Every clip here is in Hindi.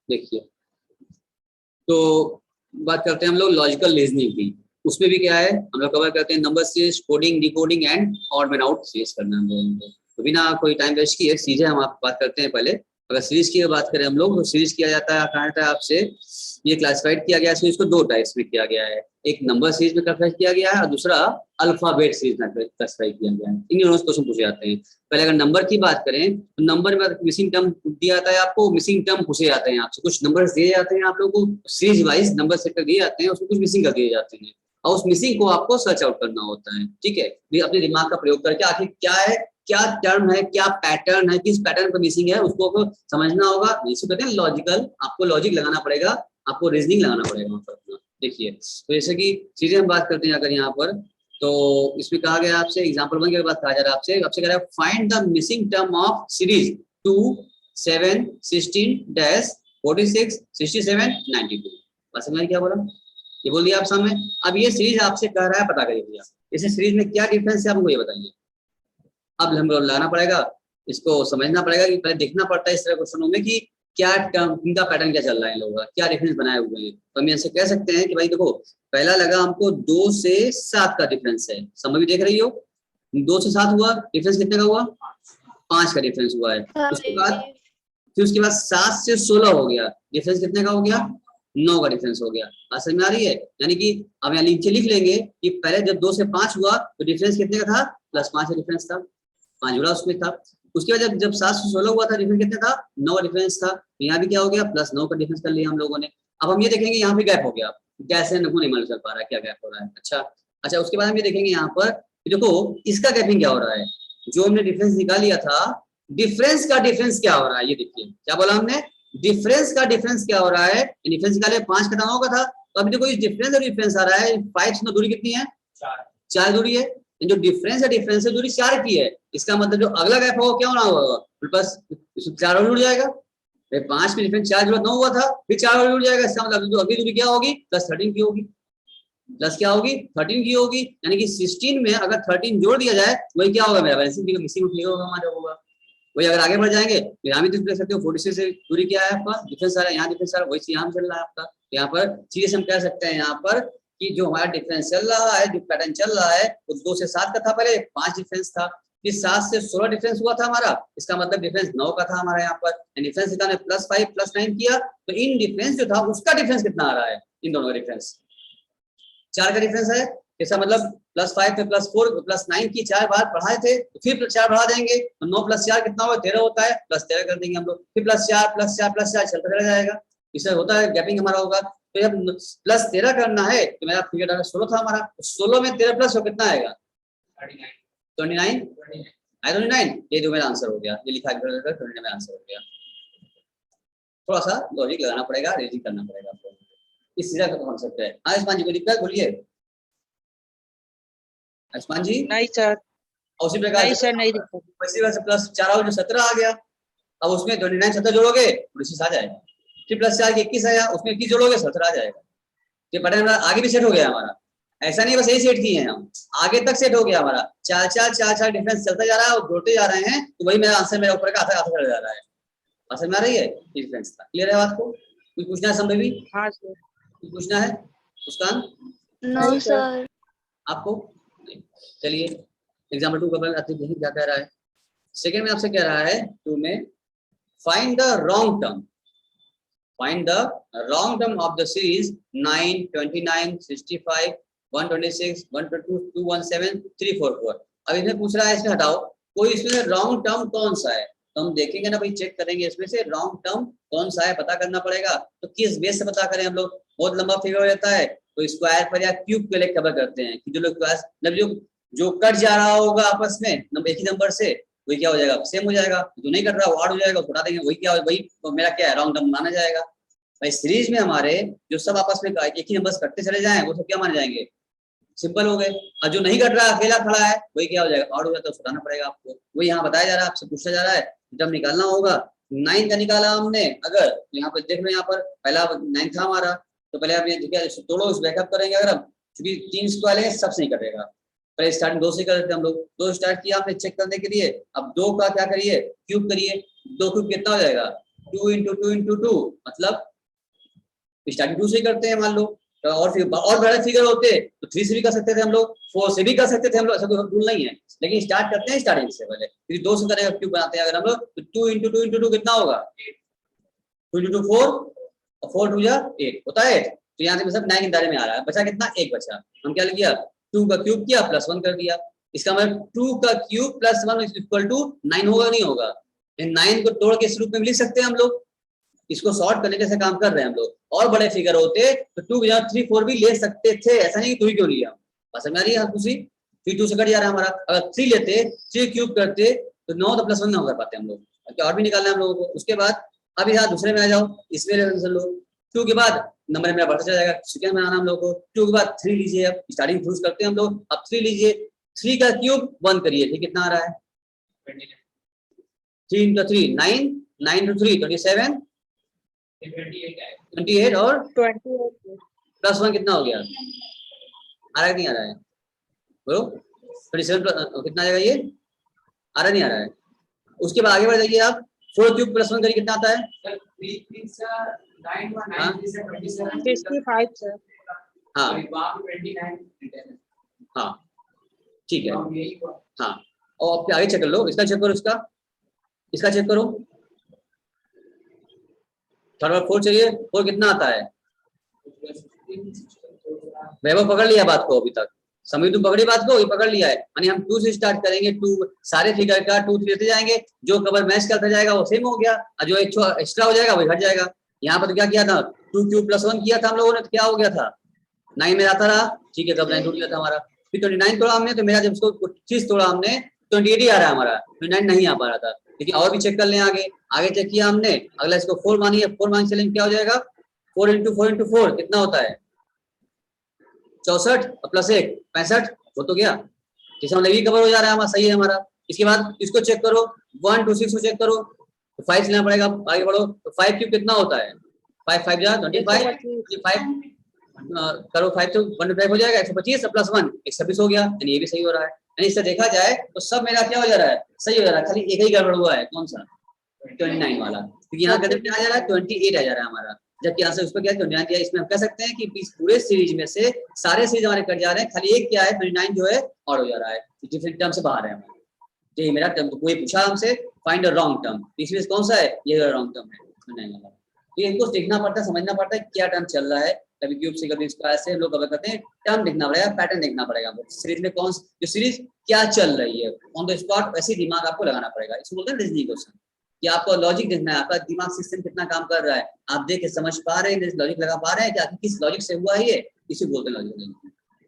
देखिए, तो बात करते हैं हम लोग लॉजिकल रीजनिंग की। उसमें भी क्या है, हम लोग कवर करते हैं number series, coding, decoding and odd man out series करना हम लोगों को। तो बिना कोई टाइम वेस्ट किए सीधे हम आप बात करते हैं। पहले अगर सीरीज की बात करें हम लोग, तो सीरीज किया जाता है, कहा जाता है आपसे, ये क्लासिफाइड किया गया है सीरीज को दो टाइप्स में किया गया है। एक नंबर सीरीज में क्लासिफाइड किया गया है और दूसरा अल्फाबेट सीरीज में क्लासिफाइड किया गया है। इन दोनों क्वेश्चन पूछे जाते हैं। पहले अगर नंबर की बात करें तो नंबर में मिसिंग टर्म दिया जाता है आपको, मिसिंग टर्म पूछे जाते हैं आपसे, कुछ नंबर दिए जाते हैं आप लोगों को, सीरीज वाइज नंबर सेक्टर दिए जाते हैं, उसमें कुछ मिसिंग कर दिए जाते हैं और उस मिसिंग को आपको सर्च आउट करना होता है। ठीक है, ये अपने दिमाग का प्रयोग करके आखिर क्या है, क्या टर्म है, क्या पैटर्न है, किस पैटर्न पर मिसिंग है, उसको आपको समझना होगा। इसे कहते हैं लॉजिकल, आपको लॉजिक लगाना पड़ेगा, आपको रीजनिंग लगाना पड़ेगा। देखिए, तो जैसे कि चीजें हम बात करते हैं अगर यहाँ पर, तो इसमें कहा गया आपसे एग्जांपल 1 के बाद कहा जा रहा है आपसे कह रहा है find the missing term of series 2 7 16 dash 46 67 92। बस समझ क्या बोला, ये बोल दिया आप सामने। अब ये सीरीज आपसे कह रहा है पता करिए भैया इस सीरीज में क्या डिफरेंस है, आपको ये बताइए। अब हम लाना पड़ेगा, इसको समझना पड़ेगा कि पहले देखना पड़ता है इस तरह क्वेश्चनों में कि क्या टर्म, इनका पैटर्न क्या चल रहा है, इन लोगों का क्या डिफरेंस बनाए हुए हैं। तो हम ऐसे कह सकते हैं कि भाई देखो, पहला लगा हमको 2 से 7 का डिफरेंस है, समय भी देख रही हो, 2 से 7 हुआ, डिफरेंस कितने का हुआ, 5 का डिफरेंस हुआ है। उसके बाद 7 से 16 हो गया, डिफरेंस कितने का हो गया, 9 का डिफरेंस हो गया। बात समझ में आ रही है। यानी कि अब यहाँ नीचे लिख लेंगे कि पहले जब 2 से 5 हुआ तो डिफरेंस कितने का था, +5 का डिफरेंस था, 5 जुड़ा उसमें था। उसके बाद जब 7 से 16 हुआ था, डिफरेंस कितने था, 9 का डिफरेंस था। तो यहाँ भी क्या हो गया, +9 का डिफरेंस कर लिया हम लोगों ने। अब हम ये देखेंगे यहाँ पे गैप हो गया, कैसे हमको नहीं मालूम चल पा रहा है क्या गैप हो रहा है। अच्छा, उसके बाद हम ये देखेंगे यहाँ पर, देखो इसका गैपिंग क्या हो रहा है, जो हमने डिफरेंस निकाल लिया था, डिफरेंस का डिफरेंस क्या हो रहा है, ये देखिए क्या बोला हमने, डिफरेंस का डिफरेंस क्या हो रहा है। डिफरेंस निकाले 5 खत्म होगा था, तो अभी देखो इस डिफरेंस और डिफरेंस आ रहा है, 5 से दूरी कितनी है, 4 दूरी है। जो डिफरेंस है, डिफरेंस से दूरी 4 की है, इसका मतलब जो अगला गैप होगा क्या होना होगा, बस 4 और जुड़ जाएगा। 5 में डिफरेंस 4 जुड़ा 9 हुआ था, फिर 4 और जुड़ जाएगा, इसका मतलब जो अगली दूरी क्या होगी, +13 की होगी, प्लस क्या होगी 13 की होगी। यानी कि 16 में अगर 13 जोड़ दिया जाए वही क्या होगा, मेरा बैलेंसिंग मिसिंग होगा हमारा होगा वही। अगर आगे बढ़ जाएंगे तो यहाँ भी देख सकते हो 46 से दूरी क्या है आपका, डिफरेंस आ रहा है, यहाँ डिफरेंस आ रहा है, वही यहाँ चल रहा है आपका। यहाँ पर चीजें हम कह सकते हैं यहाँ पर कि जो हमारा डिफरेंस चल रहा है, जो पैटर्न चल रहा है, वो 2 से 7 का था, पहले 5 डिफरेंस था, फिर 7 से 16 डिफरेंस हुआ था हमारा, इसका मतलब डिफरेंस 9 का था हमारा यहाँ पर। डिफरेंस कितना, +5 +9 किया, तो इन डिफरेंस जो था उसका डिफरेंस कितना आ रहा है, इन दोनों का डिफरेंस 4 का डिफरेंस है। इसका मतलब +5 पे +4 +9 की 4 बार बढ़ाए थे, तो फिर 4 बढ़ा देंगे तो 9 + 4 कितना होगा, 13 होता है, +13 कर देंगे हम लोग, फिर +4 +4 +4 चलता चला जाएगा, इससे होता है गैपिंग हमारा होगा। तो जब +13 करना है तो मेरा फिगर डाटा 16 था हमारा, तो 16 में 13 प्लस कितना आएगा, 29 29। ये जो मेरा आंसर हो गया, ये लिखा 29 में आंसर हो गया। थोड़ा सा लॉजिक लगाना पड़ेगा, रीजनिंग करना पड़ेगा आपको, इस चीज का कॉन्सेप्ट है। आयुष्मान जी को दिक्कत बोलिए, आयुष्मान जी। नहीं सर, उसी प्रकार नहीं से सर, नहीं दिक्कत। वैसे वैसे +4 और जो 17 आ गया, अब उसमें 29 17 जोड़ोगे 29 आ जाएगा, फिर +4 के 21 आया, उसमें 21 जोड़ोगे 17 आ जाएगा। ये पैटर्न आगे भी सेट हो गया हमारा, ऐसा नहीं बस यही सेट किए हैं हम, आगे तक सेट हो गया हमारा, 4 डिफरेंस चलता जा रहा है और जोड़ते जा रहे हैं, तो वही मेरा आंसर मेरा ऊपर का आता चला जा रहा है। समझ में आ रही है डिफरेंस का, क्लियर है बात को, कुछ पूछना है संभवी, हाँ सर। कुछ पूछना है मुस्कान, नो सर। आपको चलिए एग्जाम्पल 2 का देखिए क्या कह रहा है। सेकंड में आपसे कह रहा है 2 में, find the wrong term, find the wrong term of the series 9 29 65 126 122 217 344। अब इसमें पूछ रहा है, इसमें हटाओ कोई इसमें रॉन्ग टर्म कौन सा है, तो हम देखेंगे ना भाई, चेक करेंगे इसमें से रॉन्ग टर्म कौन सा है, पता करना पड़ेगा। तो किस बेस से पता करें हम लोग, बहुत लंबा फिगर हो जाता है, तो स्क्वायर पर या क्यूब के लिए कवर करते हैं कि जो लोग मतलब जो कट जा रहा होगा आपस में नंबर एक ही नंबर से, वही क्या हो जाएगा, सेम हो जाएगा, जो नहीं कट रहा वो ऐड हो जाएगा, उठा देंगे, वही क्या वही तो मेरा क्या है, रॉन्ग टर्म माना जाएगा। भाई सीरीज में हमारे जो सब आपस में एक ही नंबर कटते चले जाएं वो सब क्या माने जाएंगे, सिंपल हो गए। और जो नहीं कट रहा अकेला खड़ा है वही क्या हो जाएगा, ऑड हो जाता है, छुटाना पड़ेगा आपको, वही यहाँ बताया जा रहा है, आपसे पूछा जा रहा है जब निकालना होगा। 9 का निकाला हमने, अगर तो यहाँ पर देख लो, यहाँ पर पहला 9 था हमारा, तो पहले आप ये तोड़ो, इस बैकअप करेंगे अगर हम, क्योंकि 3 स्क्वायर लेंगे सबसे नहीं कटेगा, पहले स्टार्टिंग 2 से करते हम लोग, 2 स्टार्ट किया हमने चेक करने के लिए। अब 2 का क्या करिए, क्यूब करिए, 2 क्यूब कितना हो जाएगा 2 into 2 into 2 मतलब स्टार्टिंग 2 से ही करते हैं मान लो, तो और फिर और बड़े फिगर होते तो 3 से भी कर सकते थे हम लोग, 4 से भी कर सकते थे हम लोग, ऐसा कोई रूल नहीं है, लेकिन स्टार्ट करते हैं स्टार्टिंग से पहले, फिर 2 से करेंगे क्यों बनाते हैं अगर हम लोग, तो 2 into 2 into 2 कितना होगा 2 into 2 4 और 4 2 जा 8 होता है, तो यहाँ से मतलब 9 के दायरे में आ रहा है, बचा कितना 1 बचा, हम क्या किया 2 का क्यूब किया प्लस 1 कर दिया, इसका मतलब 2 का क्यूब प्लस 1 इक्वल टू 9 होगा नहीं होगा, 9 को तोड़ के इस रूप में लिख सकते हैं हम लोग, इसको सॉर्ट करने जैसे काम कर रहे हैं हम लोग, और बड़े फिगर होते तो 2 की जगह 3 4 भी ले सकते थे, ऐसा नहीं कि 2 ही क्यों लिया, बस समझ आ रही है दूसरी, फिर 2 से कट जा रहा है हमारा, अगर 3 लेते 3 क्यूब करते तो 9 तो प्लस 1 ना कर पाते हम लोग, क्या और भी निकालना है हम लोगों को, उसके बाद अब यहाँ दूसरे में आ जाओ, इसमें लो 2 के बाद नंबर मेरा बढ़ता चला जाएगा, सेकंड में आना हम लोग को, 2 के बाद 3 लीजिए, अब स्टार्टिंग यूज करते हैं हम लोग, अब 3 लीजिए, 3 का क्यूब 1 करिए, ठीक कितना आ रहा है 3 into 3 9 9 into 3 27 28 और 28 प्लस 1 कितना हो गया, आ रहा है नहीं आ रहा है बोलो 27 कितना आ जाएगा ये, आ रहा नहीं आ रहा है, उसके बाद आगे बढ़ जाइए आप 4 क्यूब प्लस 1 करिए कितना आता है 65 सर। हाँ हाँ ठीक है, हाँ और आप आगे चेक कर लो, इसका चेक करो, इसका चेक करो, थर्ड बार 4 चाहिए, 4 कितना आता है, वैभव पकड़ लिया बात को, अभी तक समीर तुम पकड़ी बात को, ये पकड़ लिया है, यानी हम 2 से स्टार्ट करेंगे, 2 सारे फिगर का 2 3 लेते जाएंगे, जो कवर मैच करता जाएगा वो सेम हो गया, और जो एक्स्ट्रा हो जाएगा वो घट जाएगा, यहाँ पर तो क्या किया था 2 क्यूब प्लस 1 किया था हम लोगों ने, तो क्या हो गया था 9 में आता रहा, ठीक है, तब 9 टूट गया था हमारा, फिर 29 तोड़ा हमने, तो मेरा जब उसको 25 तोड़ा हमने 28 ही आ रहा है हमारा, 29 नहीं आ पा रहा था, लेकिन और भी चेक कर लें, आगे चेक किया हमने, अगला इसको 4 मानिए, 4 मान चलेंगे, क्या हो जाएगा 4 into 4 into 4 कितना होता है 64 और प्लस 1 65 हो तो गया, जैसे मतलब ये कवर हो जा रहा है हमारा, सही है हमारा, इसके बाद इसको चेक करो 1 2 6 को चेक करो, तो 5 लेना पड़ेगा, आगे बढ़ो, तो 5 क्यूब कितना होता है 5 5 जा 25 25 करो 5 तो 125 हो जाएगा, 125 प्लस 1 126 हो गया, यानी ये भी सही हो रहा है, यानी इससे देखा जाए तो सब मेरा क्या हो जा रहा है सही हो जा रहा है, खाली एक ही गड़बड़ हुआ है, कौन सा 29 वाला, क्योंकि यहाँ कदम क्या आ जा रहा है 28 आ जा रहा है हमारा, जबकि यहाँ से उसको क्या 29 दिया, इसमें हम कह सकते हैं कि इस पूरे सीरीज में से सारे सीरीज हमारे कट जा रहे हैं, खाली एक क्या है 29 जो है और हो जा रहा है, डिफरेंट टर्म से बाहर है हमारे, ये मेरा टर्म, तो कोई पूछा हमसे फाइंड अ रॉन्ग टर्म, इसमें कौन सा है ये रॉन्ग टर्म है 29 वाला, तो इनको देखना पड़ता है, समझना पड़ता है क्या टर्म चल रहा है, कभी क्यूब से कभी स्क्वायर से हम लोग कवर करते हैं, टर्म देखना पड़ेगा, पैटर्न देखना पड़ेगा, सीरीज में कौन जो सीरीज क्या चल रही है ऑन द स्पॉट, वैसे दिमाग आपको लगाना पड़ेगा, इसको बोलते हैं रीजनिंग क्वेश्चन, कि आपको लॉजिक देखना है, आपका दिमाग सिस्टम कितना काम कर रहा है, आप देख के समझ पा रहे हैं, लॉजिक लगा पा रहे हैं कि किस लॉजिक से हुआ है ये, इसी बोलते हैं लॉजिक,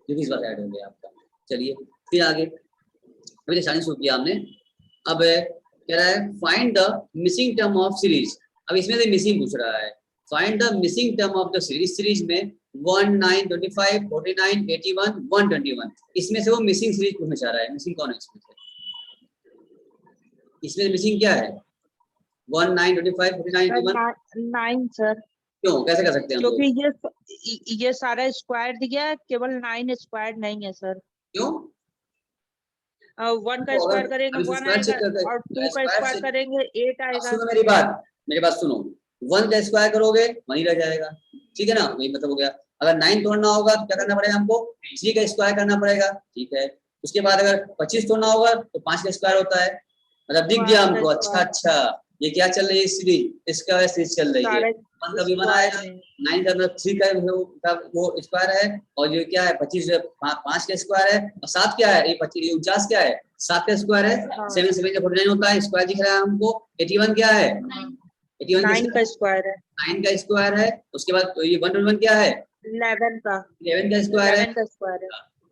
जो कि इस बार ऐड हो गया आपका। चलिए फिर आगे, अभी स्टार्टिंग शुरू किया हमने, अब कह रहा है find the missing term of series, अब इसमें से मिसिंग पूछ रहा है, find the missing term of the series में 1 9 25 49 81 121, इसमें से वो मिसिंग सीरीज पूछना चाह रहा है, मिसिंग कौन है इसमें से, इसमें मिसिंग क्या है 1 9 25 49 81 9 सर, क्यों कैसे कर सकते हैं हम लोग, क्योंकि ये सारा स्क्वायर दिया है, केवल 9 स्क्वायर नहीं है सर, क्यों 1 का स्क्वायर करेंगे 1 आएगा और 2 का स्क्वायर करेंगे 8 आएगा। सुनो मेरी बात सुनो, 1 का स्क्वायर करोगे 1 ही रह जाएगा, ठीक है ना, वही मतलब हो गया, अगर 9 तोड़ना होगा तो क्या करना पड़ेगा हमको 3 का स्क्वायर करना पड़ेगा, ठीक है, उसके बाद अगर 25 तोड़ना होगा तो 5 का स्क्वायर होता है, मतलब दिख गया हमको, अच्छा ये क्या चल रही है सीरीज, इसका सीरीज चल रही है, मतलब कभी बना आएगा 9 का मतलब 3 का वो स्क्वायर है, और जो क्या है 25 5 का स्क्वायर है, और 7 क्या है ये 25 49 क्या है 7 का स्क्वायर है, 7 7 का 49 होता है, स्क्वायर दिख रहा है हमको, 81 क्या है 9 का स्क्वायर है, 9 का स्क्वायर है, उसके बाद तो ये 121 क्या है 11 का स्क्वायर है,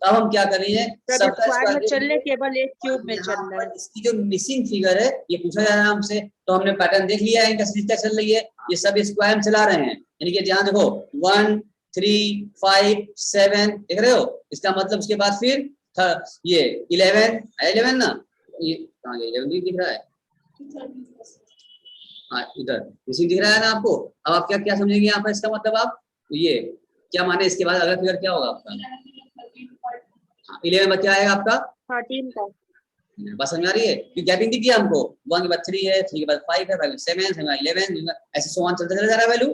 अब हम क्या करेंगे सब स्क्वायर में चल रहे, केवल एक क्यूब में चल रहा है, इसकी जो मिसिंग फिगर है ये पूछा जा रहा है हमसे, तो हमने पैटर्न देख लिया है, इनका सीरीज क्या चल रही है, ये सब स्क्वायर में चला रहे हैं, यानी कि जहाँ देखो 1 3 5 7 देख रहे हो, इसका मतलब उसके बाद फिर ये 11 ना, ये कहाँ गया 11 दिख रहा है, हाँ इधर मिसिंग दिख रहा है ना आपको, अब आप क्या क्या समझेंगे यहाँ पर, इसका मतलब आप ये क्या माने, इसके बाद अगला फिगर क्या होगा आपका, 11 में क्या आएगा आपका 13 का बस समझ आ रही है कि गैपिंग दिख गया हमको, 1 के बाद 3 है, 3 के बाद 5 है, 5 के बाद 7, 7 के बाद 11, ऐसे सो ऑन चलता चला जा रहा है वैल्यू।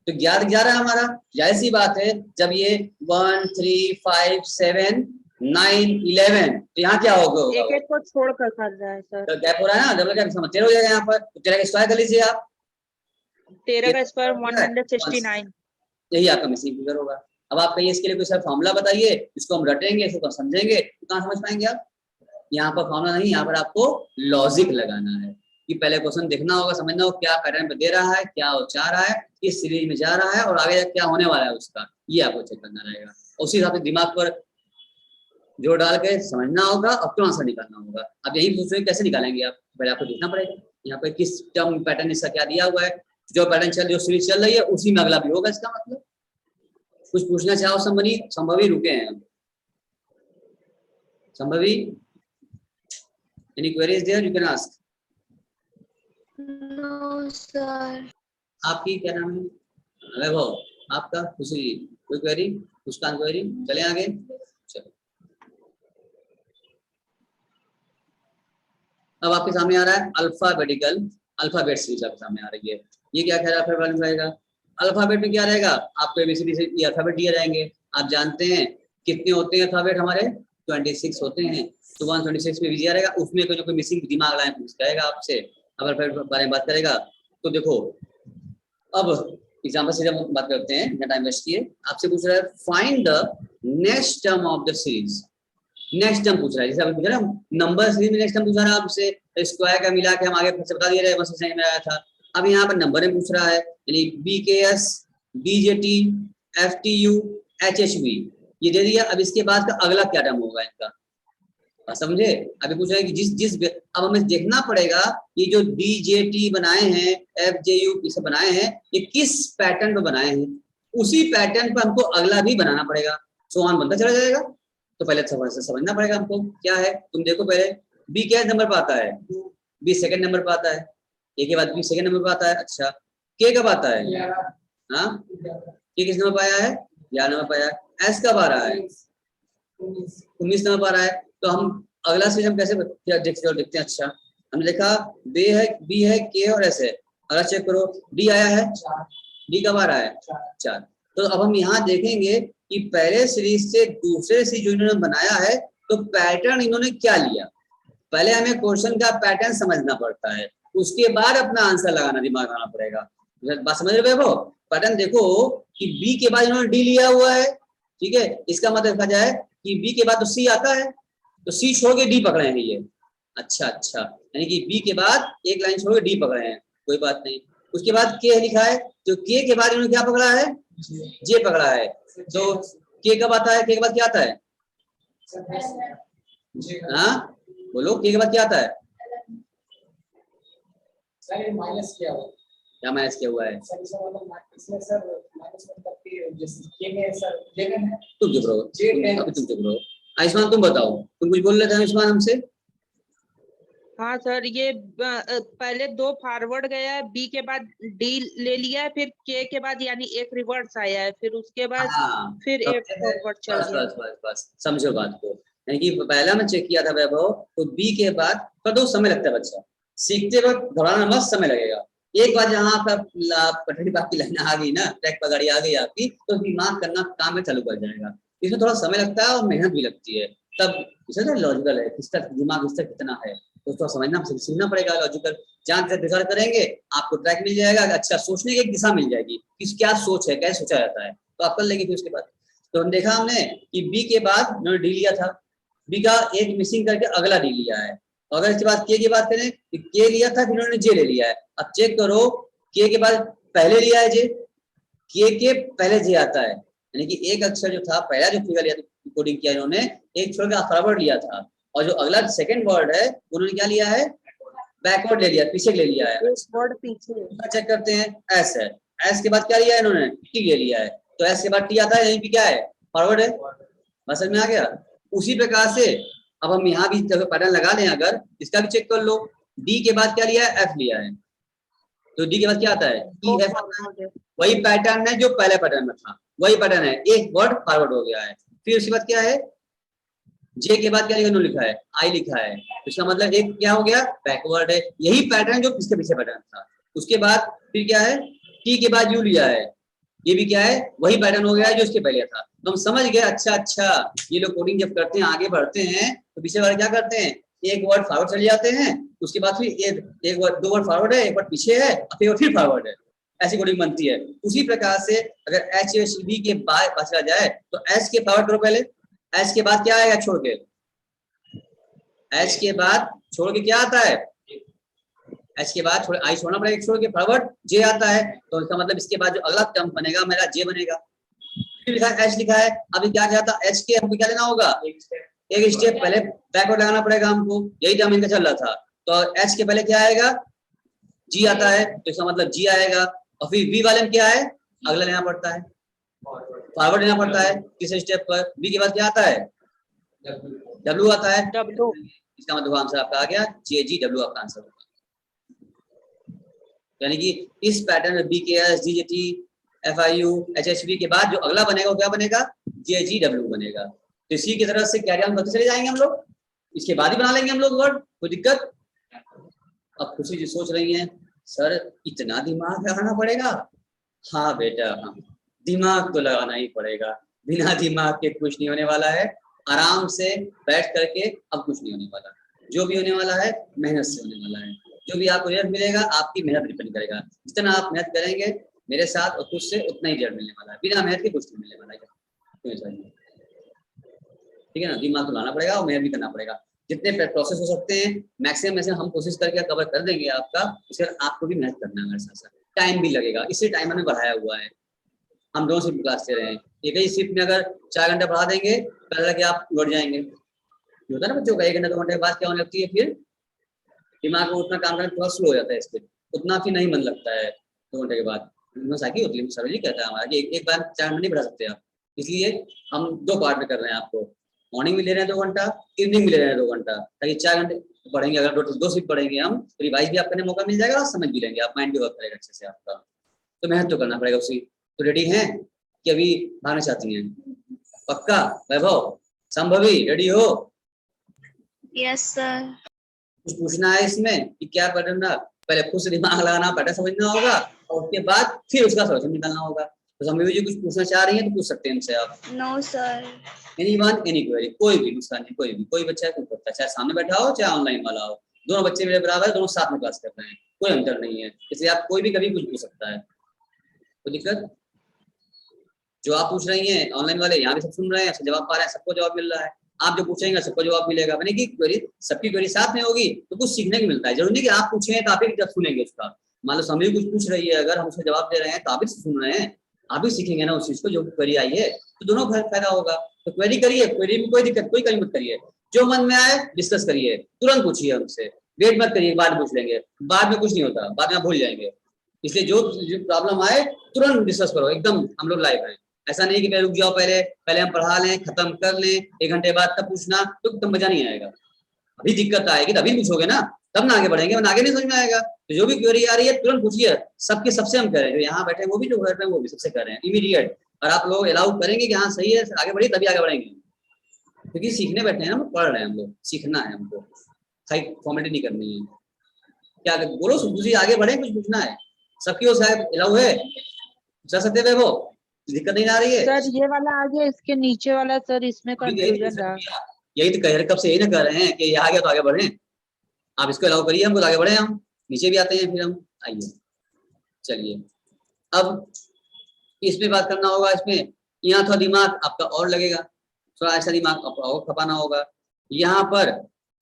तो 11 जा रहा है हमारा, जाहिर सी बात है जब ये 1 3 5 7 9 11, तो यहाँ क्या होगा, एक एक को छोड़कर कर रहा है सर। तो गैप हो रहा है ना, डबल गैप समझ 13 हो जाएगा यहाँ पर। तो 13 का स्क्वायर कर लीजिए आप, 13 का स्क्वायर 169। यही आपका मिसिंग फिगर होगा। अब आप कहिए इसके लिए कोई सर फॉर्मूला बताइए, इसको हम रटेंगे, इसको समझेंगे, तो कहाँ समझ पाएंगे आप। यहाँ पर फॉर्मूला नहीं, यहाँ पर आपको लॉजिक लगाना है कि पहले क्वेश्चन देखना होगा, समझना होगा क्या पैटर्न पे दे रहा है, क्या वो चाह रहा है, किस सीरीज में जा रहा है और आगे क्या होने वाला है उसका, ये आपको चेक करना रहेगा। उसी हिसाब से दिमाग पर जोर डाल के समझना होगा और क्यों आंसर निकालना होगा। अब यही पूछ रहे हैं कैसे निकालेंगे आप, पहले आपको देखना पड़ेगा यहाँ पे किस टर्म पैटर्न इसका क्या दिया हुआ है, जो पैटर्न जो सीरीज चल रही है उसी में अगला भी होगा, इसका मतलब। कुछ पूछना चाहो संभवी, संभवी रुके हैं Shambhavi, any queries there you can ask। No sir। आपकी क्या नाम है, वैभव, आपका खुशी, कोई क्वेरी, मुस्कान क्वेरी, चले आगे। चलो अब आपके सामने आ रहा है अल्फाबेटिकल, अल्फाबेट सीरीज आपके सामने आ रही है। ये क्या कह रहा है, फिर रहेगा अल्फाबेट में क्या रहेगा, आपको एबीसीडी से ये अल्फाबेट दिए जाएंगे। आप जानते हैं कितने होते हैं अल्फाबेट हमारे, 26 होते हैं। तो 126 में भी दिया रहेगा, उसमें कोई कोई मिसिंग दिमाग लाइन पूछ करेगा आपसे, अब अल्फाबेट के बारे में बात करेगा। तो देखो अब एग्जाम्पल से जब बात करते हैं, टाइम वेस्ट किए, आपसे पूछ रहा है find the next term of the series. Next term पूछ रहा है, जैसे आपने पूछा ना नंबर सीरीज में नेक्स्ट टर्म पूछा ना आपसे, स्क्वायर का मिला के हम आगे फिर से बता दिए रहे, बस समझ में आया था। अब यहाँ पर नंबर में पूछ रहा है, यानी BKS BJT FTU HHV ये दे दिया। अब इसके बाद का अगला क्या टर्म होगा इनका, समझे। अभी पूछ रहे हैं कि जिस अब हमें देखना पड़ेगा ये जो DJT बनाए हैं, FJU इसे बनाए हैं, ये किस पैटर्न पे बनाए हैं, उसी पैटर्न पर हमको अगला भी बनाना पड़ेगा। सो ऑन बनता चला जाएगा। तो पहले समझना पड़ेगा हमको क्या है। तुम देखो पहले B क्या नंबर पर आता है, B सेकंड नंबर पर आता है, A के बाद B सेकंड नंबर पर आता है। अच्छा K कब आता है, हाँ K किस नंबर पर आया है, 11 नंबर पर आया है। S कब आ रहा है, 19 नंबर पर आ रहा है। तो हम अगला सीरीज हम कैसे देखते हैं। अच्छा हमने देखा B है K और S है। अगला चेक करो D आया है, D कब आ रहा है, 4। तो अब हम यहाँ देखेंगे कि पहले सीरीज से दूसरे सीरीज जो इन्होंने बनाया है, तो पैटर्न इन्होंने क्या लिया। पहले हमें क्वेश्चन का पैटर्न समझना पड़ता है, उसके बाद अपना आंसर लगाना, दिमाग लगाना पड़ेगा। बात समझ रहे हो। पैटर्न देखो कि B के बाद इन्होंने D लिया हुआ है, ठीक है। इसका मतलब देखा जाए कि B के बाद तो C आता है, तो C छोड़ के D पकड़े हैं ये। अच्छा यानी कि B के बाद एक लाइन छोड़ के D पकड़े हैं, कोई बात नहीं। उसके बाद K लिखा है, तो K के बाद इन्होंने क्या पकड़ा है, J पकड़ा है। तो K कब आता है, K के बाद क्या आता है, हाँ बोलो K के बाद क्या आता है, सर माइनस किया हुआ, क्या माइनस किया हुआ है, इसमें सर माइनस मतलब कि जैसे के में सर जेगन है। तुम चुप रहो, अभी तुम चुप रहो। आयुष्मान तुम बताओ, तुम कुछ बोल रहे थे आयुष्मान हमसे। हाँ सर, ये पहले 2 फॉरवर्ड गया है, B के बाद D ले लिया है, फिर K के बाद यानी एक रिवर्स आया है, फिर उसके बाद फिर एक फॉरवर्ड चल गया। बस समझो बात को। यानी कि पहला मैं चेक किया था वैभव, तो B के बाद तो समय लगता है, बच्चा सीखते वक्त घबराना मत, समय लगेगा। एक बार जहाँ आपका पटरी बात की लाइन आ गई ना, ट्रैक पर गाड़ी आ गई आपकी, तो दिमाग करना काम में चालू कर जाएगा। इसमें थोड़ा समय लगता है और मेहनत भी लगती है, तब इसे लॉजिकल है, किसका दिमाग इसका कितना है, तो समझना सीखना पड़ेगा लॉजिकल। जहाँ से विचार करेंगे आपको ट्रैक मिल जाएगा, अच्छा सोचने की एक दिशा मिल जाएगी कि क्या सोच है, कैसे सोचा जाता है, तो आप कर लेंगे। फिर उसके बाद तो हम देखा हमने कि B के बाद उन्होंने D लिया था, B का एक मिसिंग करके अगला D लिया है। अगर इसके बाद K की बात करें, K लिया था फिर उन्होंने J ले लिया है। अब चेक करो K के बाद पहले लिया है J, K के पहले J आता है, यानी कि एक अक्षर जो था पहला जो फिगर लिया कोडिंग किया इन्होंने, एक छोड़ के फॉरवर्ड लिया था, और जो अगला सेकंड वर्ड है उन्होंने क्या लिया है, बैकवर्ड ले लिया, पीछे ले लिया है। वर्ड पीछे चेक करते हैं, S है, S के बाद क्या लिया है इन्होंने, T ले लिया है, तो S के बाद T आता है, यहीं पे क्या है, फॉरवर्ड है। बस समझ में आ गया। उसी प्रकार से अब हम यहाँ भी पैटर्न लगा लें, अगर इसका भी चेक कर लो, D के बाद क्या लिया है, F लिया है, तो D के बाद क्या आता है, E F आता है। वही पैटर्न है जो पहले पैटर्न में था, वही पैटर्न है, एक वर्ड फॉरवर्ड हो गया है। फिर उसके बाद क्या है, जे के बाद क्या लिखा, नो लिखा है, आई लिखा है, तो इसका मतलब एक क्या हो गया, बैकवर्ड है। यही पैटर्न जो इसके पीछे पैटर्न था। उसके बाद फिर क्या है, टी के बाद यू लिया है, ये भी क्या है, वही पैटर्न हो गया है जो इसके पहले था। तो हम समझ गए, अच्छा ये लोग कोडिंग जब करते हैं, आगे बढ़ते हैं, तो पीछे वाले क्या करते हैं, एक वर्ड फॉरवर्ड चले जाते हैं, उसके बाद फिर एक वर्ड, दो वर्ड फॉरवर्ड है, एक वर्ड पीछे है, फिर फॉरवर्ड है, ऐसी कोडिंग बनती है। उसी प्रकार से अगर एच एस बी के बाद बचा जाए तो एच के फॉरवर्ड करो पहले, एच के बाद क्या आएगा छोड़ के, एच के बाद छोड़ के क्या आता है, एच के बाद छोड़, आई छोड़ना पड़ेगा, छोड़ के फॉरवर्ड जे आता है, तो इसका मतलब इसके बाद जो अगला टर्म बनेगा मेरा जे बनेगा। फिर लिखा एच लिखा है, अभी क्या चाहता, एच के हमको क्या लेना होगा, एक स्टेप पहले बैकवर्ड लगाना पड़ेगा हमको, यही टर्म इनका चल रहा था। तो एच के पहले क्या आएगा, जी आता है, तो इसका मतलब जी आएगा, और फिर वी वाले में क्या है, अगला लेना पड़ता है, फॉरवर्ड लेना पड़ता है तीसरे स्टेप पर। वी के बाद क्या आता है, डब्ल्यू आता है, डब्ल्यू, इसका मतलब आंसर आपका आ गया जे जी डब्ल्यू आपका आंसर होगा। यानी कि इस पैटर्न में B K S D J T F I U H H B के बाद जो अगला बनेगा वो क्या बनेगा, जे जी डब्ल्यू बनेगा। तो इसी की तरह से कैरी ऑन करते चले जाएंगे हम लोग, इसके बाद ही बना लेंगे हम लोग वर्ड, कोई दिक्कत। अब खुशी जी सोच रही हैं सर इतना दिमाग लगाना पड़ेगा, हाँ बेटा हाँ, दिमाग तो लगाना ही पड़ेगा, बिना दिमाग के कुछ नहीं होने वाला है। आराम से बैठ करके अब कुछ नहीं होने वाला, जो भी होने वाला है मेहनत से होने वाला है। जो भी आपको रिजल्ट मिलेगा आपकी मेहनत डिपेंड करेगा, जितना आप मेहनत करेंगे मेरे साथ और खुद से उतना ही रिजल्ट मिलने वाला है, बिना मेहनत के कुछ नहीं मिलने वाला है। ठीक है ना, दिमाग तो लाना पड़ेगा और मेहनत भी करना पड़ेगा। जितने प्रोसेस हो सकते हैं मैक्सिमम में से हम कोशिश करके कवर कर देंगे आपका, उसके बाद आपको भी मेहनत करना है मेरे साथ साथ, टाइम भी लगेगा, इससे टाइम हमने बढ़ाया हुआ है। हम 2 शिफ्ट क्लास दे रहे हैं, एक ही शिफ्ट में अगर 4 घंटे बढ़ा देंगे पहले लगे आप लौट जाएंगे, होता है ना बच्चों का, 1 घंटे 2 घंटे के बाद क्या होने लगती है, फिर दिमाग को उतना काम करना थोड़ा स्लो हो जाता है, इसके उतना फिर नहीं मन लगता है 2 घंटे के बाद। साकी होती है, सर जी कहता है हमारा कि एक बार 4 घंटे नहीं बढ़ा सकते आप, इसलिए हम 2 पार्ट में कर रहे हैं आपको, मॉर्निंग में ले रहे हैं 2 घंटा, इवनिंग में ले रहे हैं 2 घंटा, ताकि 4 घंटे पढ़ेंगे। अगर टोटल 2 शिफ्ट पढ़ेंगे हम तो रिवाइज भी आप करने मौका मिल जाएगा और समझ भी लेंगे आप, माइंड भी वर्क करेगा अच्छे से आपका। तो मेहनत तो करना पड़ेगा उसी। तो रेडी हैं कि अभी भागना चाहती हैं, पक्का वैभव संभवी रेडी हो, यस सर। कुछ पूछना है इसमें कि क्या पैटर्न रहा, पहले खुद से दिमाग लगाना, पैटर्न समझना होगा और उसके बाद फिर उसका सॉल्यूशन निकालना होगा। तो संभवी जी कुछ पूछना चाह रही हैं तो पूछ सकते हैं हमसे आप। No sir. Any one any query, कोई भी नुकसान नहीं, कोई बच्चा है कोई करता है, चाहे सामने बैठा हो चाहे ऑनलाइन वाला हो, दोनों बच्चे मेरे बराबर, दोनों साथ में क्लास कर रहे हैं, कोई अंतर नहीं है, इसलिए आप कोई भी कभी कुछ पूछ सकता है, कोई दिक्कत। जो आप पूछ रही हैं ऑनलाइन वाले यहाँ भी सब सुन रहे हैं, सब जवाब पा रहे हैं, सबको जवाब मिल रहा है, आप जो पूछेंगे सबको जवाब मिलेगा। मैंने की क्वेरी सबकी क्वेरी साथ में होगी तो कुछ सीखने को मिलता है, जरूरी नहीं कि आप पूछे तो आप ही जब सुनेंगे उसका। मान लो समझ कुछ पूछ रही है, अगर हम उसका जवाब दे रहे हैं तो आप भी सुन रहे हैं, आप भी सीखेंगे ना उस चीज को, जो क्वेरी आई है, तो दोनों फायदा होगा। तो क्वेरी करिए, क्वेरी में कोई दिक्कत, कोई कमी मत करिए, जो मन में आए डिस्कस करिए, तुरंत पूछिए हमसे, वेट मत करिए बाद पूछ लेंगे, बाद में कुछ नहीं होता, बाद में आप भूल जाएंगे। इसलिए जो प्रॉब्लम आए तुरंत डिस्कस करो, एकदम हम लोग लाइव हैं। ऐसा नहीं कि पहले रुक जाओ, पहले हम पढ़ा लें खत्म कर लें 1 घंटे बाद तब पूछना, तो मजा नहीं आएगा। अभी दिक्कत आएगी तभी पूछोगे ना, तब ना आगे बढ़ेंगे, वरना आगे नहीं समझ में आएगा। तो जो भी क्वेरी आ रही है तुरंत पूछिए, सबके सबसे हम कह रहे हैं, जो यहाँ बैठे हैं वो भी, जो घर पे वो भी, सबसे कह रहे हैं इमीडिएट। और आप लोग अलाउ करेंगे कि हाँ सही है आगे बढ़िए, तभी आगे बढ़ेंगे, क्योंकि सीखने बैठे हैं, हम पढ़ रहे हैं, हम लोग सीखना है हमको, फॉर्मेलिटी नहीं करनी है। क्या बोलो दूसरी आगे बढ़े, कुछ पूछना है, सबकी ओर से अलाउ है, चल सकते हैं वो, दिक्कत नहीं आ रही है सर ये वाला आ गया, इसके नीचे वाला सर इसमें कंफ्यूजन रहा। यही तो कह रहे, कब से यही ना कर रहे हैं कि ये आ गया तो आगे बढ़े, आप इसको अलाउ करिए हमको, आगे बढ़े, हम नीचे भी आते हैं फिर हम। आइए चलिए, अब इसमें बात करना होगा, इसमें यहाँ थोड़ा दिमाग आपका और लगेगा, थोड़ा ऐसा दिमाग और खपाना होगा। यहाँ पर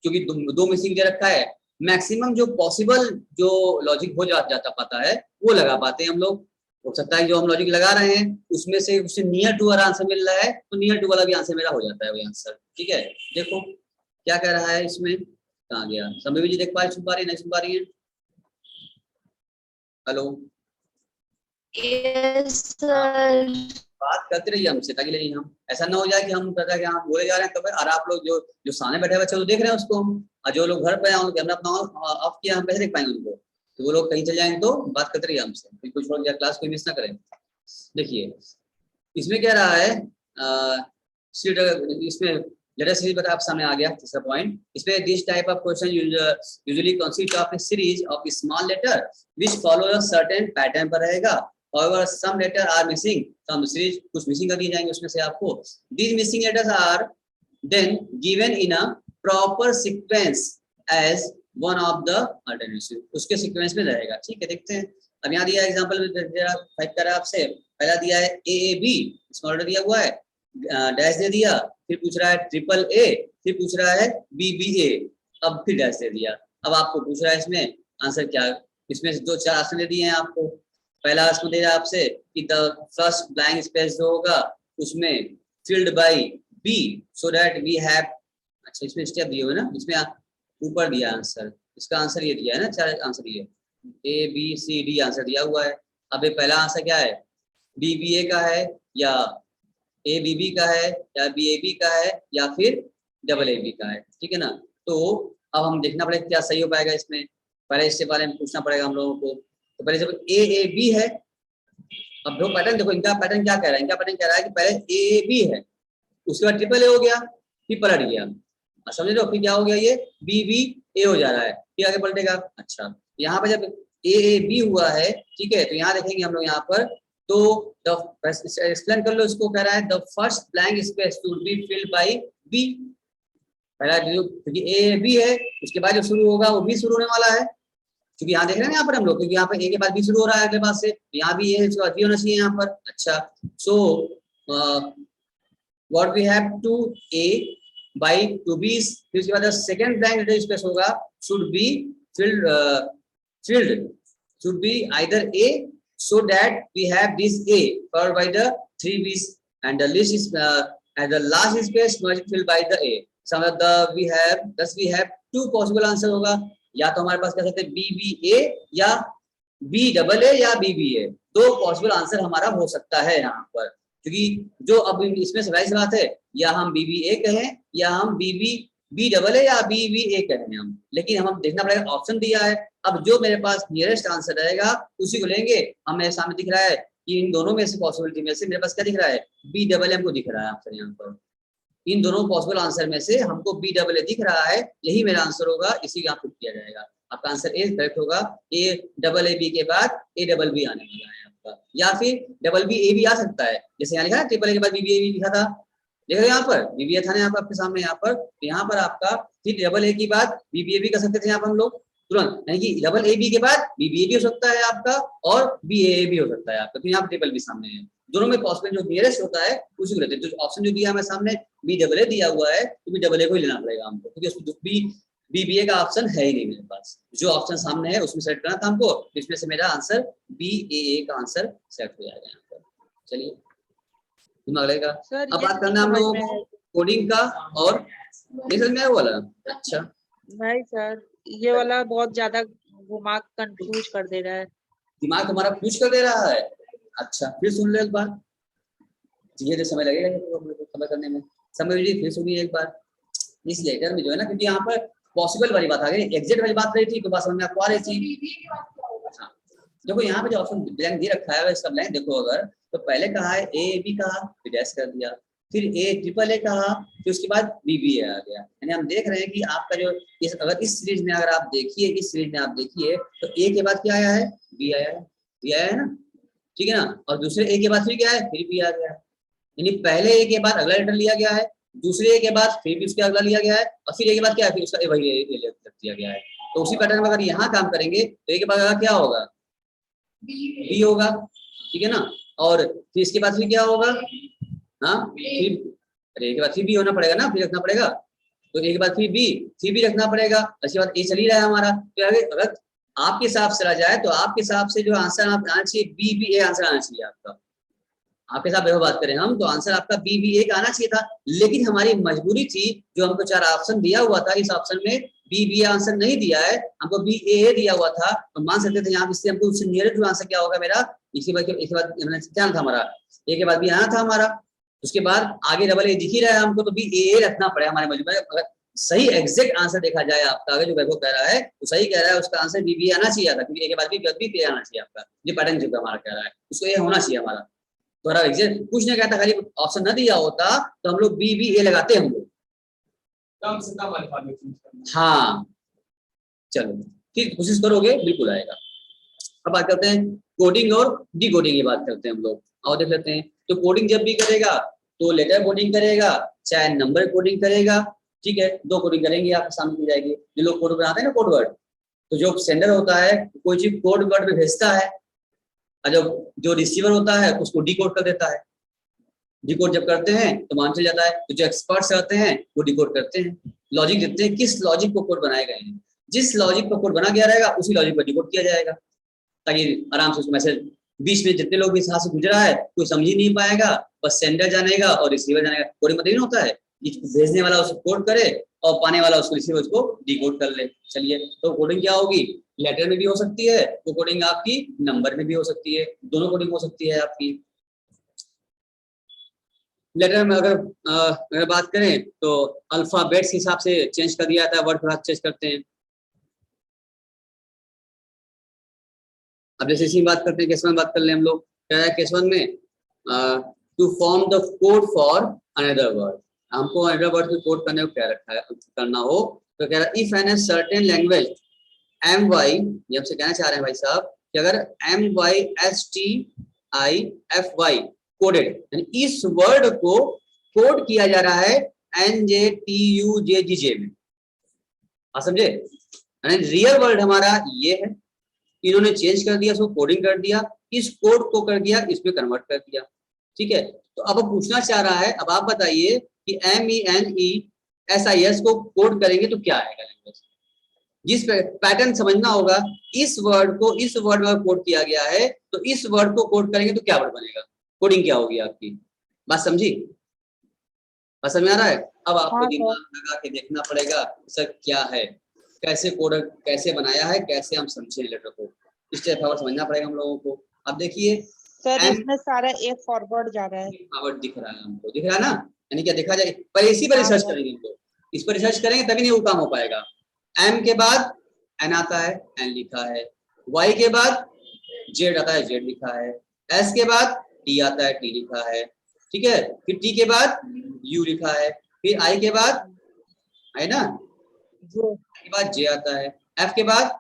क्योंकि दो मिसिंग दे रखा है, मैक्सिमम जो पॉसिबल जो लॉजिक हो जाता पाता है वो लगा पाते हैं हम लोग। हो सकता है जो हम लॉजिक लगा रहे हैं उसमें से उससे नियर टू वाला आंसर मिल रहा है, तो नियर टू वाला भी आंसर मेरा हो जाता है वही आंसर। ठीक है, देखो क्या कह रहा है इसमें, कहाँ गया संभवी जी, देख पा रही, सुन पा रही, नहीं सुन पा रही है? Hello, yes sir. बात करते रहिए हमसे, ताकि नहीं हम ऐसा ना हो जाए कि हम कहते हैं कि हम बोले जा रहे हैं, तो और आप लोग जो सामने बैठे बच्चे तो देख रहे हैं उसको हम, और जो लोग घर पे हैं कैमरा अपना ऑफ किया, हम कैसे देख पाएंगे उनको? तो वो लोग कहीं चले जाएंगे, तो बात करते रहिए हमसे, बिल्कुल छोड़ दिया, क्लास कोई मिस ना करें। देखिए इसमें क्या रहा है, इसमें लेटर सीरीज बता आप सामने आ गया तीसरा पॉइंट। इसमें this type of question usually consist of a series of small letter which follow a certain pattern पर रहेगा। However, some letter are missing. Some series कुछ मिसिंग कर दिए जाएंगे उसमें से आपको। These missing letters are then given in a proper sequence as one of the alternatives. उसके सीक्वेंस में रहेगा। ठीक है, देखते हैं। अब यहाँ दिया एग्जांपल फाइव कर आपसे, पहला दिया है AAB, स्मॉल लेटर दिया हुआ है, डैश दे दिया, फिर पूछ रहा है ट्रिपल A, फिर पूछ रहा है BBA, अब फिर डैश दे दिया। अब आपको पूछ रहा है इसमें आंसर क्या, इसमें दो चार ऑप्शन दे दिए हैं आपको। पहला इसमें दे रहा है आपसे कि द फर्स्ट ब्लैंक स्पेस जो होगा उसमें filled by B so that we have, अच्छा इसमें स्टेप दिए हुए ना, इसमें ऊपर दिया आंसर, इसका आंसर ये दिया है ना, चार आंसर ये ABCD आंसर दिया हुआ है। अब ये पहला आंसर क्या है, BBA का है या ABB का है या BAB का है या फिर AA का है। ठीक है ना, तो अब हम देखना पड़ेगा क्या सही हो पाएगा इसमें। पहले इससे पहले पूछना पड़ेगा हम लोगों को। तो पहले जब AAB है, अब दो पैटर्न देखो, इनका पैटर्न क्या कह रहा है, इनका पैटर्न कह रहा है कि पहले AAB है, उसके बाद ट्रिपल A हो गया, फिर पलट गया, समझ लो, फिर क्या हो गया, ये BBA हो जा रहा है, फिर आगे पलटेगा। अच्छा, यहाँ पे जब AAB हुआ है, ठीक है, तो यहाँ देखेंगे हम लोग यहाँ पर, तो एक्सप्लेन कर लो इसको, कह रहा है the first blank space should be filled by B। पहला जो क्योंकि AAB है, उसके बाद जो शुरू होगा वो B शुरू होने वाला है, क्योंकि यहाँ देख रहे हैं यहाँ पर हम लोग, क्योंकि यहाँ पर A के बाद B शुरू हो रहा है अगले बात से, यहाँ भी A है, इसके बाद B होना चाहिए यहाँ पर। अच्छा, so what we have to A by to B, फिर उसके बाद सेकंड ब्लैंक लेटर स्पेस होगा should be filled should be either A, so that we have this A followed by the 3 B's and the list is and the last space must be filled by the A. So we have two possible answer होगा, या तो हमारे पास कह सकते हैं BBA या BAA या BBA, दो पॉसिबल आंसर हमारा हो सकता है यहाँ पर। क्योंकि जो अब इसमें सही बात है, या हम BBA कहें या हम BAA या BBA कहें हम, लेकिन हम देखना पड़ेगा ऑप्शन दिया है। अब जो मेरे पास नियरेस्ट आंसर रहेगा उसी को लेंगे। हम मेरे सामने दिख रहा है कि इन दोनों में से पॉसिबिलिटी में से मेरे पास क्या दिख रहा है, BAA हमको दिख रहा है आंसर यहाँ पर। इन दोनों पॉसिबल आंसर में से हमको BAA दिख रहा है, यही मेरा आंसर होगा, इसी का फिट किया जाएगा। आपका आंसर ए करेक्ट होगा। AAB के बाद ABB आने वाला है आपका, या फिर BBA भी आ सकता है, जैसे यहाँ लिखा है ट्रिपल A के बाद BBA भी लिखा था, देखो यहाँ पर BBA था ना यहाँ पर आपके सामने, यहाँ पर आपका फिर AA की बात BBA भी कर सकते थे यहाँ पर हम लोग तुरंत, यानी कि AB के बाद BBA भी हो सकता है आपका और BAA भी हो सकता है आपका, तो यहाँ पर ट्रिपल B सामने है। दोनों में पॉसिबल जो नियरेस्ट होता है उसी को लेते हैं। तो ऑप्शन जो दिया हमारे सामने BAA दिया हुआ है, तो BAA को ही लेना पड़ेगा हमको, क्योंकि उसमें BBA का ऑप्शन है ही नहीं मेरे पास। जो ऑप्शन सामने है उसमें सेलेक्ट करना था हमको, इसमें से मेरा आंसर BAA का आंसर सेलेक्ट हो जाएगा यहाँ पर। चलिए दिमाग लगेगा। अब बात करना हम लोगों को कोडिंग का, और ये समझ में आया वाला। अच्छा नहीं सर, ये वाला बहुत ज्यादा घुमा कंफ्यूज कर दे रहा है, दिमाग तुम्हारा पूछ कर दे रहा है। अच्छा फिर सुन लो एक बार, ये समय लगेगा खबर करने में, समझ लीजिए, फिर सुनिए एक बार। इस लेटर में जो है ना, क्योंकि यहाँ पर पॉसिबल वाली बात आ गई, एग्जैक्ट वाली बात रही थी, तो बात समझ में आपको आ रही थी। हाँ देखो यहाँ पे जो ऑप्शन ब्लैंक दे रखा है, इसका ब्लैंक देखो, अगर तो पहले कहा है AAB कहा, फिर डैश कर दिया, फिर AAA कहा, फिर उसके बाद BBA आ गया। यानी हम देख रहे हैं कि आपका जो अगर इस सीरीज में अगर आप देखिए, इस सीरीज में आप देखिए तो A के बाद क्या आया है, B आया है, B आया है ना, ठीक है ना, और दूसरे A के बाद फिर क्या है, फिर B आ गया। यानी पहले A के बाद अगला लेटर लिया गया है, दूसरे A के बाद फिर भी उसके अगला लिया गया है, और फिर A के बाद क्या है, फिर उसका वही A दिया गया है। तो उसी पैटर्न में अगर यहाँ काम करेंगे तो A के बाद क्या होगा, B होगा, ठीक है ना, और फिर इसके बाद फिर क्या होगा, हाँ फिर A के बाद फिर B होना पड़ेगा ना, फिर रखना पड़ेगा, तो A के बाद फिर B रखना पड़ेगा, उसके बाद A चल ही रहा है हमारा। तो अगर आपके हिसाब से चला जाए तो आपके हिसाब से जो आंसर आप आना चाहिए BBA आंसर आना चाहिए आपका। आपके साथ बात करें हम तो आंसर आपका BBA का आना चाहिए था, लेकिन हमारी मजबूरी थी, जो हमको 4 ऑप्शन दिया हुआ था, इस ऑप्शन में BBA आंसर नहीं दिया है, हमको BAA दिया हुआ था, तो मान सकते थे यहाँ, इससे हमको उससे नियरेस्ट जो आंसर क्या होगा मेरा, इसके बाद क्या था हमारा, A के बाद B आना था हमारा, उसके बाद आगे AA दिख ही रहा है हमको, तो BAA रखना पड़ेगा हमारे मजबूरी। अगर सही एग्जैक्ट आंसर देखा जाए आपका, अगर जो वैभव कह रहा है वो सही कह रहा है, उसका आंसर BBA आना चाहिए था, क्योंकि A के बाद B आना चाहिए आपका, ये पैटर्न जो हमारा कह रहा है उसको ये होना चाहिए हमारा। तो एग्जैक्ट कुछ नहीं कहता, खाली ऑप्शन न दिया होता तो हम लोग BBA लगाते हम लोग, कम से कम अल्फाबेट यूज करना। हाँ चलो ठीक, कोशिश करोगे बिल्कुल आएगा। अब बात करते हैं कोडिंग और डिकोडिंग की बात करते हैं हम लोग, और देख लेते हैं। तो कोडिंग जब भी करेगा तो लेटर कोडिंग करेगा चाहे नंबर कोडिंग करेगा, ठीक है, दो कोडिंग करेंगे आपके सामने की जाएगी। जो लोग कोड बनाते हैं ना कोड वर्ड, तो जो सेंडर होता है कोई चीज कोड वर्ड में भेजता है और जो रिसीवर होता है उसको डिकोड कर देता है। डिकोड जब करते हैं तो मान चल जाता है। तो जो एक्सपर्ट्स रहते हैं वो डिकोड करते हैं, लॉजिक देते हैं किस लॉजिक को कोड बनाए गए हैं। जिस लॉजिक पर कोड बना गया रहेगा उसी लॉजिक पर डिकोड किया जाएगा, ताकि आराम से उसको मैसेज बीच में जितने लोग भी साथ से गुजरा है कोई समझ ही नहीं पाएगा, बस सेंडर जानेगा और रिसीवर जानेगा। कोडिंग मतलब नहीं होता है कि भेजने वाला उसको कोड करे और पाने वाला उसको रिसीवर उसको डिकोड कर ले। चलिए, तो कोडिंग क्या होगी, लेटर में भी हो सकती है तो कोडिंग आपकी नंबर में भी हो सकती है, दोनों कोडिंग हो सकती है आपकी। लेटर में अगर बात करें तो अल्फाबेट्स के हिसाब से चेंज कर दिया जाता है, वर्ड थोड़ा चेंज करते हैं। अब जैसे इसी बात करते हैं, केस वन बात कर ले हम लोग। क्या है केस वन में, to form the code for another word, हमको अनदर वर्ड को कोड करने को क्या रखा है करना हो, तो कह रहा है if an certain language M Y, ये हमसे कहना चाह रहे हैं भाई साहब कि अगर M Y S T I F Y coded, यानी इस वर्ड को कोड किया जा रहा है N J T U J G J में, आप समझे, यानी रियल वर्ड हमारा ये है, इन्होंने चेंज कर दिया, उसको कोडिंग कर दिया, इस कोड को कर दिया इसमें कन्वर्ट कर दिया, ठीक है। तो अब पूछना चाह रहा है, अब आप बताइए कि MENESIS को कोड करेंगे तो क्या आएगा लैंग्वेज, जिस पैटर्न समझना होगा। इस वर्ड को इस वर्ड में कोड किया गया है तो इस वर्ड को कोड करेंगे तो क्या वर्ड बनेगा, कोडिंग क्या होगी आपकी, बात समझी, बात समझ आ रहा है। अब आपको दिमाग लगा के देखना पड़ेगा सर क्या है, कैसे कोड कैसे बनाया है, कैसे हम समझें लेटर को, इस टाइप का समझना पड़ेगा हम लोगों को। अब देखिए सर इसमें सारा एक फॉरवर्ड जा रहा है, फॉरवर्ड दिख रहा है हमको, दिख रहा है ना, यानी क्या देखा जाए, पर इसी पर रिसर्च करेंगे हम लोग, इस पर रिसर्च करेंगे तभी नहीं वो काम हो पाएगा। एम के बाद एन आता है, एन लिखा है, वाई के बाद जेड आता है, जेड लिखा है, एस के बाद टी आता है, टी लिखा है, ठीक है, फिर टी के बाद यू लिखा है, फिर आई के बाद है ना, के बाद जे आता है, एफ के बाद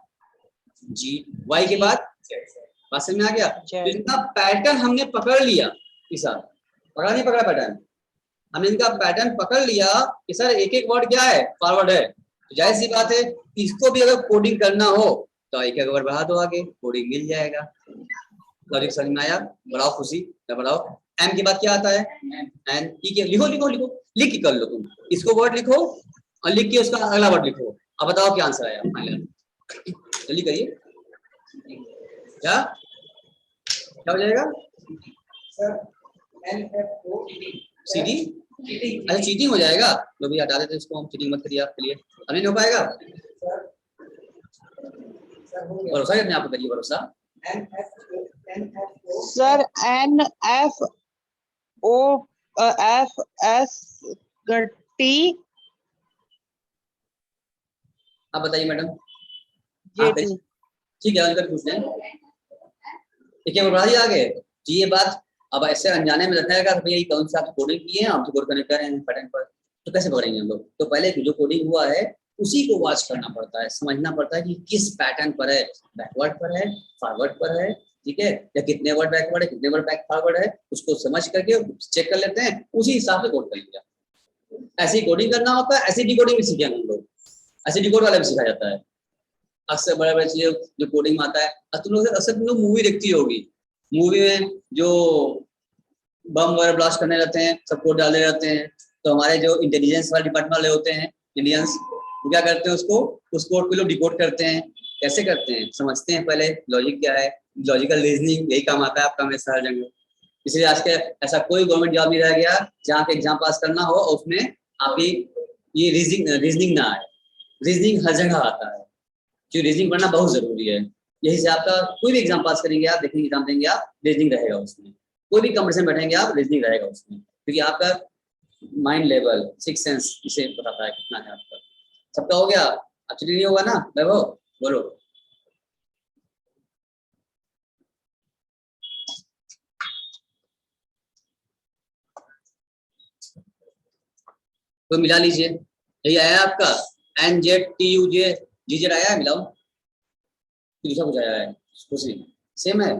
जी, वाई के बाद बात समझ में आ गया। तो इनका पैटर्न हमने पकड़ लिया, इसा पकड़ा नहीं पकड़ा पैटर्न, हमने इनका पैटर्न पकड़ लिया कि सर एक एक वर्ड क्या है फॉरवर्ड है, तो जाहिर सी बात है इसको भी अगर कोडिंग करना हो तो एक एक वर्ड बढ़ा दो, आगे कोडिंग मिल जाएगा। लॉजिक समझ में आया, बढ़ाओ खुशी, बढ़ाओ। एम के बाद क्या आता है, एन की के लिखो लिखो लिखो, लिख के कर लो, तुम इसको वर्ड लिखो और लिख के उसका अगला वर्ड लिखो, अब बताओ क्या आंसर आया फाइनल, जल्दी करिए, क्या क्या हो जाएगा सर NFO सीडी, अच्छा चीटिंग हो जाएगा, तो भी हटा देते इसको, हम चीटिंग मत करिए आपके लिए, अब नहीं हो पाएगा, भरोसा करने आप करिए भरोसा। सर NFOFS आप बताइए मैडम, JT, ठीक है अंकल पूछ लें, ठीक है बढ़ा दिए आगे जी ये बात। अब ऐसे अनजाने में रखेगा तो भैया ये कौन सा आप कोडिंग किए हैं, आप तो कोड करने कर रहे हैं पैटर्न पर, तो कैसे पकड़ेंगे हम लोग, तो पहले जो कोडिंग हुआ है उसी को वॉच करना पड़ता है, समझना पड़ता है कि किस पैटर्न पर है, बैकवर्ड पर है, फॉरवर्ड पर है, ठीक है, या कितने वर्ड बैकवर्ड है कितने वर्ड बैक फॉरवर्ड है, उसको समझ करके चेक कर लेते हैं, उसी हिसाब से कोड करेंगे। ऐसे ही कोडिंग करना होता है, ऐसी डिकोडिंग भी सीखेंगे हम लोग, ऐसे डिकोड वाला भी सिखाया जाता है। अक्सर बड़े बड़े चीजें जो कोडिंग में आता है, तुम लोग अक्सर तुम लोग मूवी देखती होगी, मूवी में जो बम वगैरह ब्लास्ट करने रहते हैं सब कोड डाले रहते हैं, तो हमारे जो इंटेलिजेंस वाले डिपार्टमेंट वाले होते हैं इंडियंस, वो क्या करते हैं उसको उस कोड को लोग डिकोड करते हैं, कैसे करते हैं समझते हैं पहले लॉजिक क्या है, लॉजिकल रीजनिंग यही काम आता है आपका हमेशा हर जगह। इसलिए आज के ऐसा कोई गवर्नमेंट जॉब नहीं रह गया जहाँ पे एग्जाम पास करना हो और उसमें आपकी ये रीजनिंग ना आए, रीजनिंग हर जगह आता है, क्योंकि रीजनिंग पढ़ना बहुत जरूरी है। यही से आपका कोई भी एग्जाम पास करेंगे आप, देखेंगे एग्जाम देंगे आप, रीजनिंग रहेगा उसमें, कोई भी कंपटीशन बैठेंगे आप रीजनिंग रहेगा उसमें, क्योंकि आपका माइंड लेवल सिक्स सेंस इसे बताता है कितना है आपका। सबका हो गया, एक्चुअली नहीं होगा ना वैभव, बोलो। तो मिला लीजिए, यही आया आपका NZTUJ GZ आया है, मिलाओ दूसरा कुछ आया है कुछ नहीं, सेम है,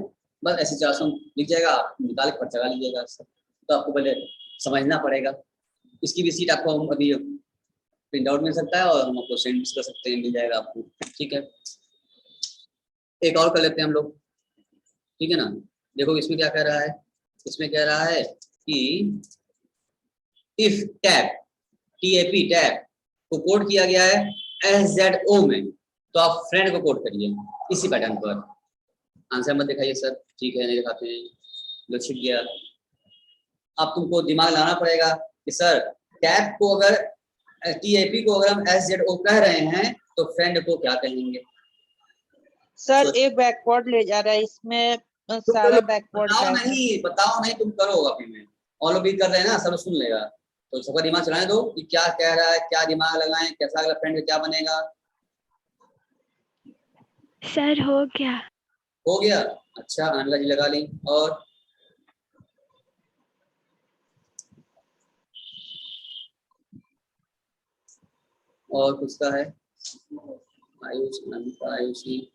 बस ऐसे 400 लिख जाएगा, आप निकाल के पर्चा लगा लीजिएगा। तो आपको पहले समझना पड़ेगा। इसकी भी सीट आपको हम अभी प्रिंट आउट मिल सकता है और हम आपको सेंड कर सकते हैं, मिल जाएगा आपको। ठीक है, एक और कर लेते हैं हम लोग, ठीक है ना। देखो इसमें क्या कह रहा है, इसमें कह रहा है कि इफ टैप टैप को कोड किया गया है SZO में, तो आप फ्रेंड को कोड करिए इसी पैटर्न पर। आंसर मत दिखाइए सर, ठीक है नहीं दिखाते हैं, लो छिप गया। अब तुमको दिमाग लाना पड़ेगा कि सर टैप को अगर TAP को अगर हम SZO कह रहे हैं तो फ्रेंड को क्या कहेंगे? सर एक बैकवर्ड ले जा रहा है इसमें, सारा बैकवर्ड बताओ नहीं, तुम करो अभी में ऑल भी कर रहे हैं ना, सब सुन लेगा। तो सबका दिमाग चलाने दो कि क्या कह रहा है, क्या दिमाग लगाएं, कैसा अगला फ्रेंड क्या बनेगा। सर हो गया। हो गया, अच्छा आनला जी लगा ली। और किसका है? आयुषी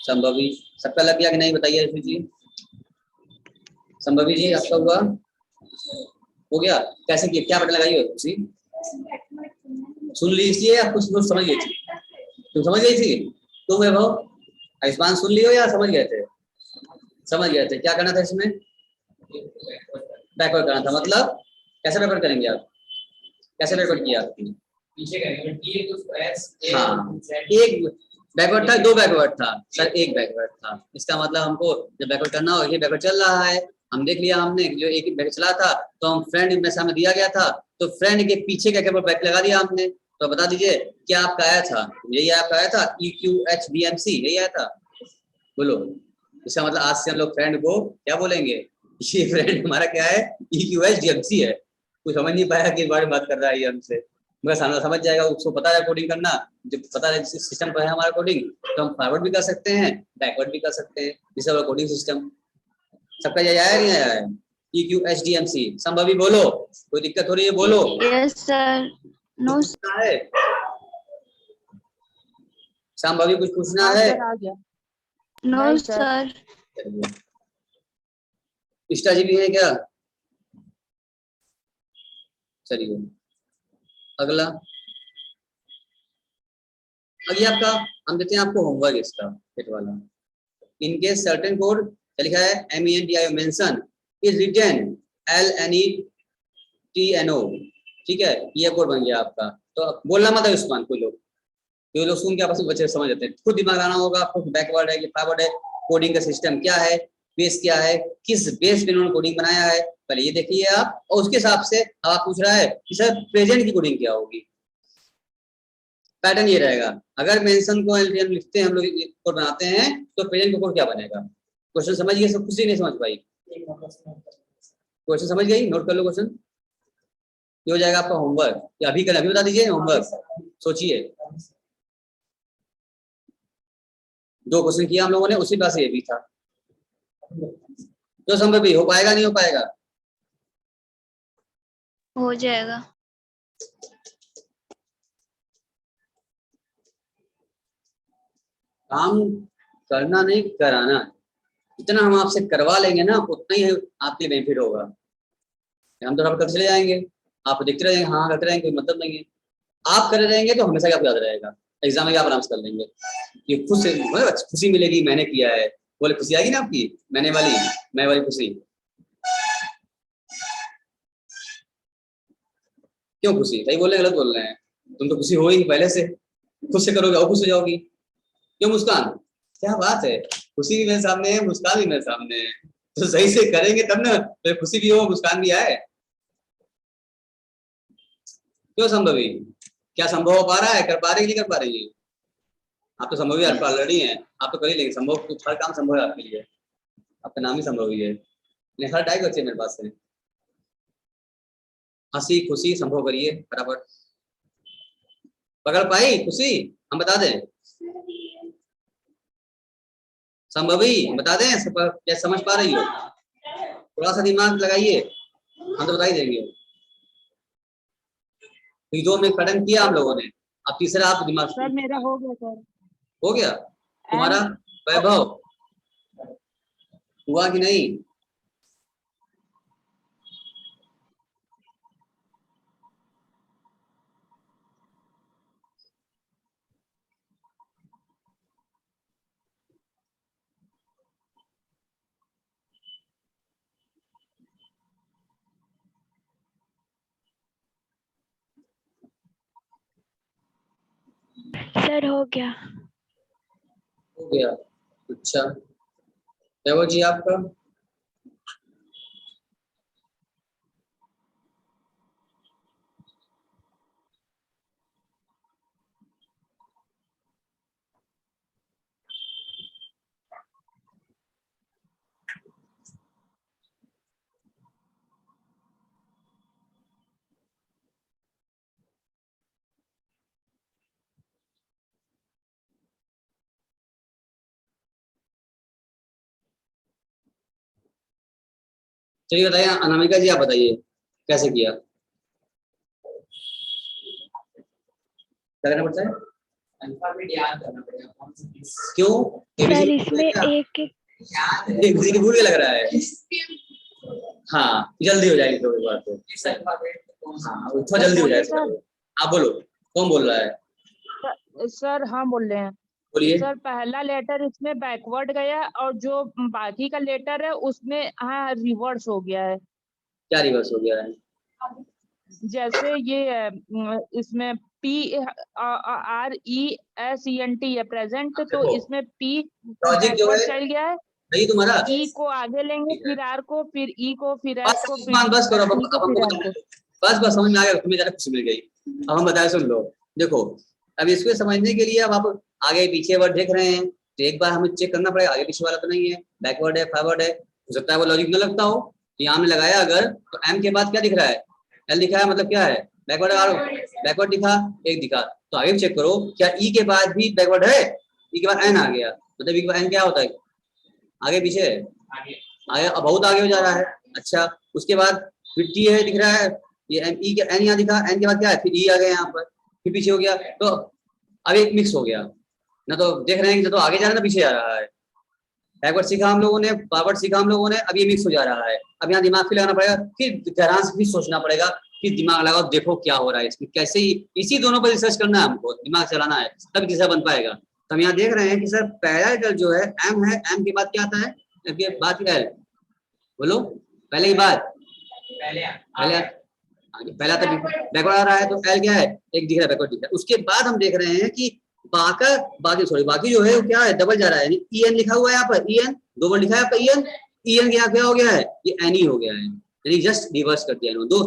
संभवी, सबका लग गया कि नहीं बताइए आयुषी जी? संभवी जी आपका हुआ? हो गया, कैसे किया, क्या बटन लगाइए उसी? सुन ली इसलिए आप कुछ समझ गई थी, तुम समझ गई थी? तुम वैभव आयुष्मान सुन लियो या समझ गए थे? समझ गए थे। क्या करना था इसमें? बैकवर्ड करना था। मतलब कैसे बैकवर्ड करेंगे आप? कैसे बैकवर्ड किया आपने? पीछे करेंगे। हाँ, एक बैकवर्ड था, दो बैकवर्ड था सर, एक बैकवर्ड था। इसका मतलब हमको जब बैकवर्ड करना हो, ये बैकवर्ड चल रहा है, हम देख लिया हमने जो एक बैकवर्ड चला था, तो हम फ्रेंड में सामने दिया गया था, तो फ्रेंड के पीछे क्या क्या बैक लगा दिया हमने। तो बता दीजिए क्या आपका आया था? यही आपका आया था EQHDMC, यही आया था, बोलो। इसका मतलब आज से हम लोग फ्रेंड को क्या बोलेंगे? ये फ्रेंड हमारा क्या है? EQHDMC है। कुछ समझ नहीं पाया कि बारे में बात कर रहा है ये हमसे, मगर सामने समझ जाएगा, उसको पता है कोडिंग करना। जब पता है सिस्टम पर है हमारा कोडिंग, तो हम फॉरवर्ड भी कर सकते हैं, बैकवर्ड भी कर सकते हैं, जिससे हमारा कोडिंग सिस्टम। सबका ये आया नहीं आया है? EQHDMC संभवी बोलो, कोई दिक्कत हो रही है बोलो। Yes sir. नो है संभवी, कुछ पूछना है? आ गया। No sir. इष्टा जी भी है क्या? चलिए अगला, अभी आपका हम देते हैं आपको होमवर्क इसका पेट वाला। इनके सर्टेन कोड लिखा है MENTIO mention is written LNETNO, ठीक है, ये कोड बन गया आपका। तो बोलना मत है उस्मान, कोई लोग जो लोग सुन के आपस में बच्चे समझ जाते हैं, खुद दिमाग लाना होगा आपको, बैकवर्ड है कि फॉरवर्ड है, कोडिंग का सिस्टम क्या है, बेस क्या है, किस बेस पे इन्होंने कोडिंग बनाया है, पहले ये देखिए आप, और उसके हिसाब से आप पूछ रहा है कि सर प्रेजेंट की कोडिंग क्या होगी। पैटर्न ये रहेगा, अगर मेंशन को हम लिखते हैं, हम लोग कोड बनाते हैं, तो प्रेजेंट का कोड क्या बनेगा। क्वेश्चन समझ गए सब? कुछ ही नहीं समझ पाई? क्वेश्चन समझ गई? नोट कर लो क्वेश्चन, ये हो जाएगा आपका होमवर्क। या अभी कल अभी बता दीजिए होमवर्क, सोचिए। 2 क्वेश्चन किया हम लोगों ने, उसी पास ये भी था। तो संभव भी हो पाएगा, नहीं हो पाएगा? हो जाएगा। काम करना नहीं कराना, जितना हम आपसे करवा लेंगे ना उतना ही आपके लिए बेनिफिट होगा। हम तो करते चले जाएंगे, आप देखते रहेंगे, हाँ करते रहेंगे, कोई मतलब नहीं है। आप करे रहेंगे तो हमेशा आपको याद रहेगा, एग्जाम में आप आराम से कर लेंगे, ये खुद से खुशी मिलेगी, मैंने किया है, बोले खुशी आएगी ना आपकी, मैं वाली खुशी। क्यों खुशी? सही बोल रहे हैं गलत बोल रहे हैं? तुम तो खुशी हो ही पहले से, खुद से करोगे और खुश हो जाओगी। क्यों मुस्कान? क्या बात है, खुशी भी मेरे सामने है, मुस्कान भी मेरे सामने है, तो सही से करेंगे तब ना, तो खुशी भी हो मुस्कान भी आए। क्यों संभवी, क्या संभव हो पा रहा है? कर पा रही है, नहीं कर पा रही है? आप तो संभवी ऑलरेडी हैं, आप तो कर ही लेंगे संभव, कुछ हर काम संभव है आपके लिए, आपका नाम ही संभव ही है। हर टाइप बच्चे मेरे पास है, हंसी खुशी संभव करिए फटाफट। पकड़ पाई खुशी? हम बता दें संभवी, बता दें क्या समझ पा रही हो? थोड़ा सा दिमाग लगाइए, हम तो बता ही देंगे। तो दो में खत्म किया हम लोगों ने, अब तीसरा आप दिमाग सर मेरा हो गया सर। हो गया तुम्हारा। वैभव हुआ कि नहीं? सर हो गया। हो गया, अच्छा। वैभव जी आपका? चलिए बताइए, अनामिका जी आप बताइए कैसे किया, क्या करना पड़ता है? अल्फाबेट याद करना पड़ेगा कौन सा किस। क्यों? सर इसमें एक किसी की भूल के लग रहा है। हाँ जल्दी हो जाएगी तो बात तो। इस अल्फाबेट कौन सा। हाँ थोड़ा जल्दी हो जाएगा। आप बोलो कौन बोल रहा है? सर हाँ बोल रहे हैं। बोलिए। सर पहला लेटर इसमें बैकवर्ड गया और जो बाकी का लेटर है उसमें हाँ रिवर्स हो गया है। क्या रिवर्स हो गया है? जैसे ये इसमें PRESENT है प्रेजेंट, तो इसमें P लॉजिक जो बैकवर्ड है चल गया है। नहीं तुम्हारा। E को आगे लेंगे, फिर R को, फिर E को, फिर बस S को, फिर बस करो, T को, फिर M को। बस समझ में आ गया, तुम्हें ज्यादा खुशी मिल गई। अब हम बताए सुन लो, देखो अब इसको समझने के लिए अब आप आगे पीछे वर्ड देख रहे हैं तो एक बार हमें चेक करना पड़ेगा, आगे पीछे वाला तो नहीं है, बैकवर्ड है फॉरवर्ड है, हो सकता है वो लॉजिक न लगता हो। यहाँ हमने लगाया अगर तो एम के बाद क्या दिख रहा है? एल दिखा है, मतलब क्या है? बैकवर्ड। बैकवर्ड दिखा, एक दिखा, तो आगे चेक करो क्या ई के बाद भी बैकवर्ड है? ई के बाद एन आ गया, मतलब ई के बाद एन क्या होता है? आगे पीछे है, आगे अब बहुत आगे हो जा रहा है। अच्छा उसके बाद फिर टी है दिख रहा है, ये एन ई एन यहाँ दिखा, एन के बाद क्या है? फिर ई आ गया यहाँ पर, फिर पीछे हो गया, तो अब एक मिक्स हो गया ना, तो देख रहे हैं कि तो आगे जा रहा है ना पीछे जा रहा है। बैकवर्ड सीखा हम लोगों ने, फॉरवर्ड सीखा हम लोगों ने, अब ये मिक्स हो जा रहा है। अब यहाँ दिमाग फिर लगाना पड़ेगा, फिर ध्यान से भी सोचना पड़ेगा, फिर दिमाग लगाओ देखो क्या हो रहा है इसमें, कैसे ही इसी दोनों पर रिसर्च करना है हमको, दिमाग चलाना है, तब तीसरा बन पाएगा। तो हम यहाँ देख रहे हैं कि सर पहला लेटर जो है एम है, एम के बाद क्या आता है? एम के बाद एल, बोलो पहले की बात, पहला तो बैकवर्ड आ रहा है तो एल क्या है? एक दिख रहा है, बैकवर्ड दिख रहा है। उसके बाद हम देख रहे हैं कि बाकी जो है वो क्या है? डबल जा रहा है, ई एन लिखा हुआ है यहाँ पर, ई एन दो बार लिखा है आपका, ई एन के यहाँ क्या हो गया है? ये एन ही हो गया है, यानी जस्ट रिवर्स कर दिया दो